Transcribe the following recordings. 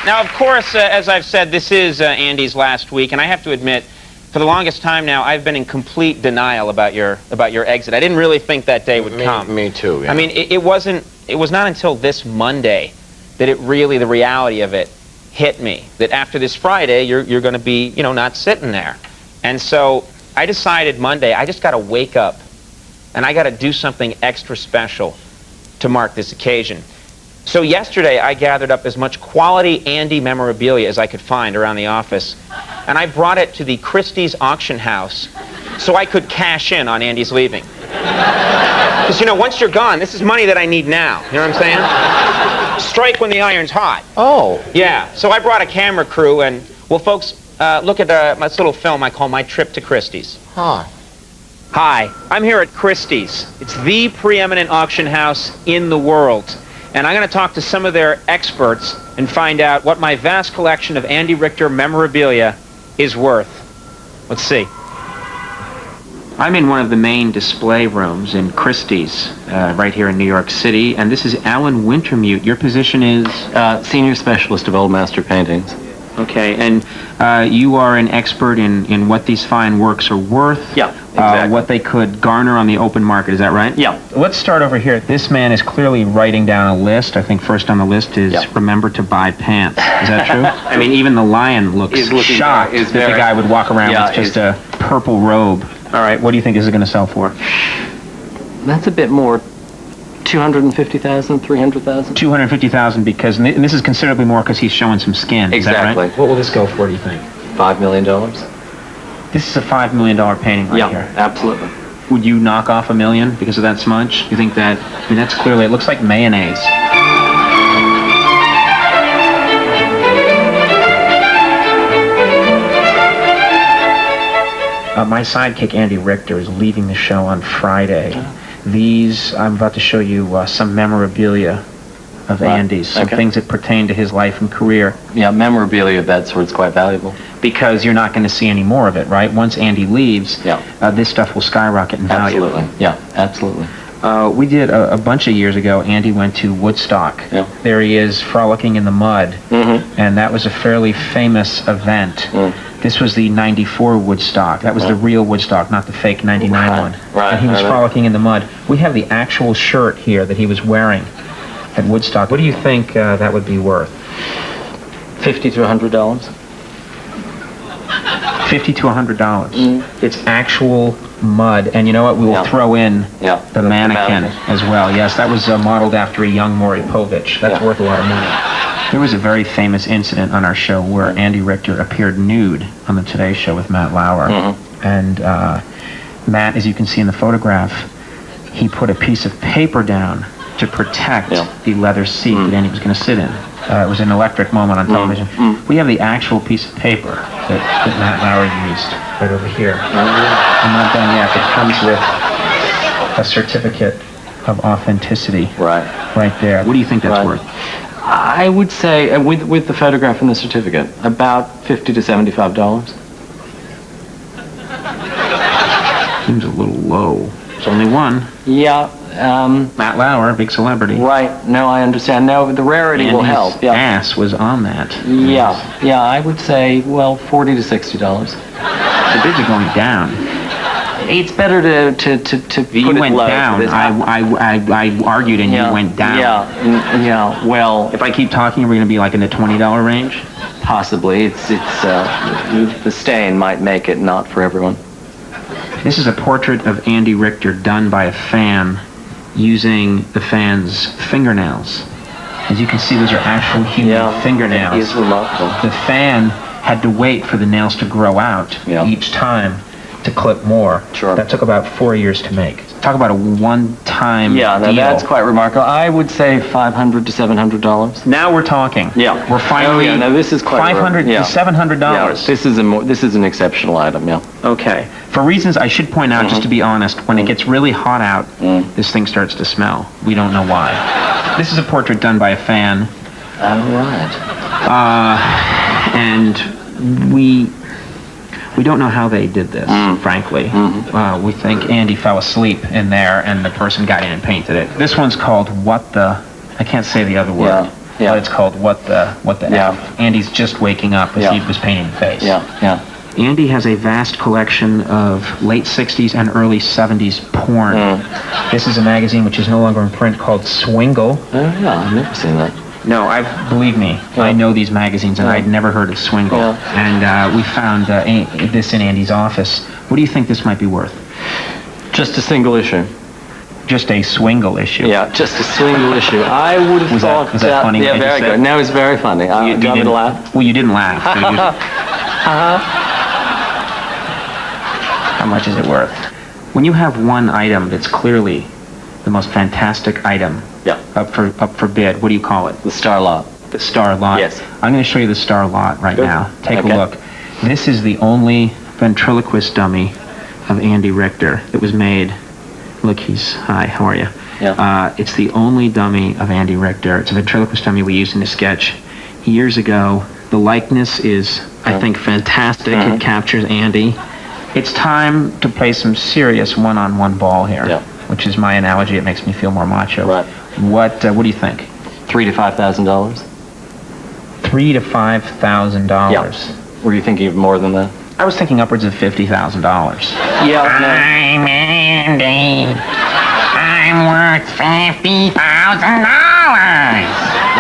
Now, of course, as I've said, this is Andy's last week, and I have to admit, for the longest time now, I've been in complete denial about your exit. I didn't really think that day would come. Me too. Yeah. I mean, it was not until this Monday that the reality of it hit me. That after this Friday, you're going to be, not sitting there. And so I decided Monday, I just got to wake up, and I got to do something extra special to mark this occasion. So yesterday, I gathered up as much quality Andy memorabilia as I could find around the office, and I brought it to the Christie's auction house so I could cash in on Andy's leaving. Because, once you're gone, this is money that I need now. You know what I'm saying? Strike when the iron's hot. Oh. Yeah. So I brought a camera crew, and, well, folks, look at this little film I call My Trip to Christie's. Huh. Hi, I'm here at Christie's. It's the preeminent auction house in the world. And I'm going to talk to some of their experts and find out what my vast collection of Andy Richter memorabilia is worth. Let's see. I'm in one of the main display rooms in Christie's, right here in New York City, and this is Alan Wintermute. Your position is? Senior Specialist of Old Master Paintings. Okay, and you are an expert in what these fine works are worth? Yeah, exactly. What they could garner on the open market, is that right? Yeah. Let's start over here. This man is clearly writing down a list. I think first on the list is remember to buy pants. Is that true? I mean, even the lion looks shocked that the guy would walk around with just a purple robe. All right, what do you think this is going to sell for? That's a bit more. 250,000, 300,000. 250,000 because, and this is considerably more because he's showing some skin. Exactly. Is that right? What will this go for, do you think? $5 million. This is a $5 million painting right here. Yeah, absolutely. Would you knock off $1 million because of that smudge? You think that? I mean, that's clearly, it looks like mayonnaise. My sidekick, Andy Richter, is leaving the show on Friday. These, I'm about to show you some memorabilia of Andy's, some things that pertain to his life and career. Yeah, memorabilia of that sort's quite valuable. Because you're not going to see any more of it, right? Once Andy leaves, this stuff will skyrocket in value. Absolutely, yeah, absolutely. We did a bunch of years ago, Andy went to Woodstock. Yeah. There he is, frolicking in the mud, and that was a fairly famous event. This was the '94 Woodstock. That was the real Woodstock, not the fake '99 one. Right. And he was frolicking in the mud. We have the actual shirt here that he was wearing at Woodstock. What do you think that would be worth? $50 to $100. $50 to $100. It's actual mud, and you know what? We will throw in the mannequin as well. Yes, that was modeled after a young Maury Povich. That's worth a lot of money. There was a very famous incident on our show where Andy Richter appeared nude on the Today Show with Matt Lauer. And Matt, as you can see in the photograph, he put a piece of paper down to protect the leather seat that Andy was going to sit in. It was an electric moment on television. We have the actual piece of paper that Matt Lauer used right over here. I'm not done yet. It comes with a certificate of authenticity right there. What do you think that's worth? I would say, with the photograph and the certificate, about $50 to $75. Seems a little low. There's only one. Yeah. Matt Lauer, big celebrity. Right. No, I understand. No, the rarity will help. Yeah. Ass was on that. Yeah, I would say, well, $40 to $60. The bids are going down. It's better to put you it went low. Down. I argued and you went down. Yeah. Well, if I keep talking, we're going to be like in the $20 range. Possibly. It's the stain might make it not for everyone. This is a portrait of Andy Richter done by a fan using the fan's fingernails. As you can see, those are actual human fingernails. It is remarkable. The fan had to wait for the nails to grow out each time to clip more. Sure. That took about 4 years to make. Talk about a one-time deal. That's quite remarkable. I would say $500 to $700. Now we're talking. Yeah. We're finally. No, this is quite $500 to $700. Yeah, this is an exceptional item. Yeah. Okay. For reasons I should point out, just to be honest, when it gets really hot out, this thing starts to smell. We don't know why. This is a portrait done by a fan. All right. And we don't know how they did this, frankly. We think Andy fell asleep in there and the person got in and painted it. This one's called What the... I can't say the other word. but it's called What the F. Andy's just waking up as he was painting the face. Andy has a vast collection of late 60s and early 70s porn. This is a magazine which is no longer in print called Swingle. Oh, yeah, I've never seen that. No, believe me, I know these magazines, and I'd never heard of Swingle. And we found this in Andy's office. What do you think this might be worth? Just a single issue. Just a Swingle issue. Yeah, just a Swingle issue. I would have thought... Was that funny? Yeah, very good. No, it's very funny. Do you want me to laugh? Well, you didn't laugh. How much is it worth? When you have one item that's clearly the most fantastic item up for bid, what do you call it? The Star Lot. The Star Lot? Yes. I'm going to show you the Star Lot right now. Take a look. This is the only ventriloquist dummy of Andy Richter that was made. Look, hi, how are you? Yeah. It's the only dummy of Andy Richter. It's a ventriloquist dummy we used in a sketch years ago. The likeness is, I think, fantastic. It captures Andy. It's time to play some serious one-on-one ball here, which is my analogy. It makes me feel more macho. Right. What do you think? $3,000 to $5,000. $3,000 to $5,000. Yeah. Were you thinking of more than that? I was thinking upwards of $50,000. Yeah. I'm Andy. I'm worth $50,000.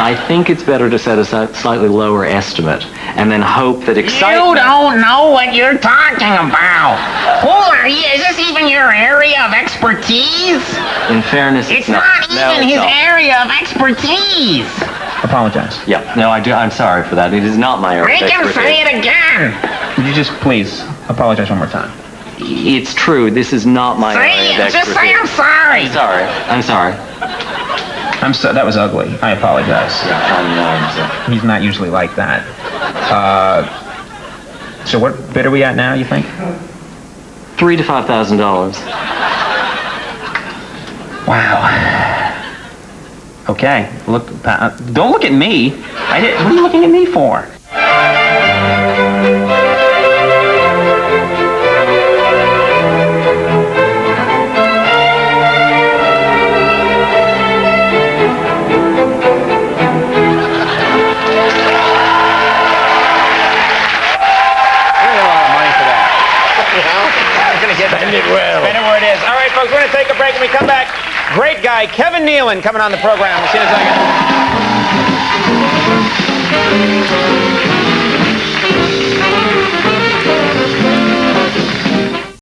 I think it's better to set a slightly lower estimate and then hope that excitement... You don't know what you're talking about. Who are you? Is this even your area of expertise? In fairness, It's not even his area of expertise. Apologize. Yeah, no, I'm sorry for that. It is not my area of Make him expertise. say it again. Would you just please apologize one more time? It's true. This is not my area of expertise. Just say I'm sorry. I'm sorry. That was ugly. I apologize. Yeah, He's not usually like that. So what bid are we at now, you think? $3,000 to $5,000. Wow. Okay. Look. Don't look at me. What are you looking at me for? Spend it well. Spend it where it is. All right, folks, we're going to take a break. When we come back, great guy Kevin Nealon coming on the program. We'll see you in a second.